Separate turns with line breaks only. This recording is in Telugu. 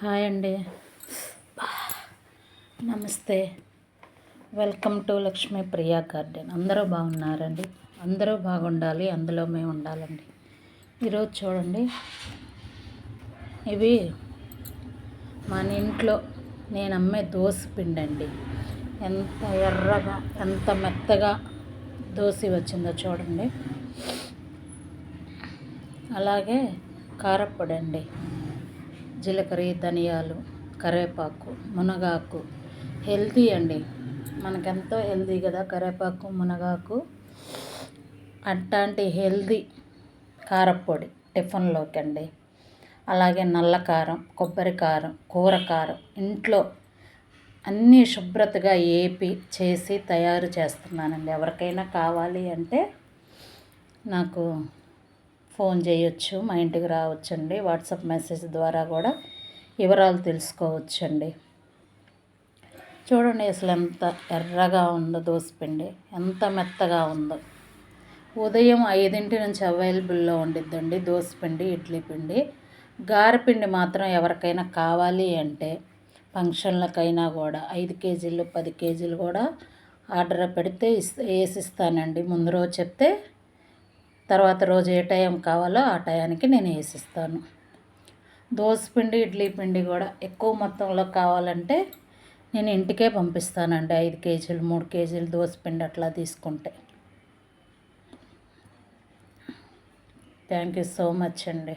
హాయ్ అండి, నమస్తే. Welcome to Lakshmi Priya garden. అందరూ బాగున్నారండి, అందరూ బాగుండాలి, అందులో మేము ఉండాలండి. ఈరోజు చూడండి, ఇవి మన ఇంట్లో నేను అమ్మే దోసపిండి అండి. ఎంత ఎర్రగా ఎంత మెత్తగా దోశ వచ్చిందో చూడండి. అలాగే కారప్పొడి అండి, జీలకర్ర, ధనియాలు, కరివేపాకు, మునగాకు. హెల్తీ అండి, మనకెంతో హెల్తీ కదా కరివేపాకు, మునగాకు. అట్లాంటి హెల్తీ కారప్పొడి టిఫిన్లోకి అండి. అలాగే నల్ల కారం, కొబ్బరి కారం, కూర కారం ఇంట్లో అన్నీ శుభ్రతగా ఏపి చేసి తయారు చేస్తున్నానండి. ఎవరికైనా కావాలి అంటే నాకు ఫోన్ చేయొచ్చు, మా ఇంటికి రావచ్చండి. వాట్సాప్ మెసేజ్ ద్వారా కూడా వివరాలు తెలుసుకోవచ్చండి. చూడండి అసలు ఎంత ఎర్రగా ఉందో దోసపిండి, ఎంత మెత్తగా ఉందో. ఉదయం 5 నుంచి అవైలబుల్లో ఉండిద్దండి దోసపిండి, ఇడ్లీ పిండి. గారెపిండి మాత్రం ఎవరికైనా కావాలి అంటే ఫంక్షన్లకైనా కూడా 5 కేజీలు 10 కేజీలు కూడా ఆర్డర్ పెడితే వేసిస్తానండి. ముందు రోజు చెప్తే తర్వాత రోజు ఏ టైం కావాలో ఆ టయానికి నేను వేసిస్తాను. దోసపిండి, ఇడ్లీ పిండి కూడా ఎక్కువ మొత్తంలో కావాలంటే నేను ఇంటికే పంపిస్తానండి. 5 కేజీలు 3 కేజీలు దోసపిండి అట్లా తీసుకుంటే. థ్యాంక్ యూ సో మచ్ అండి.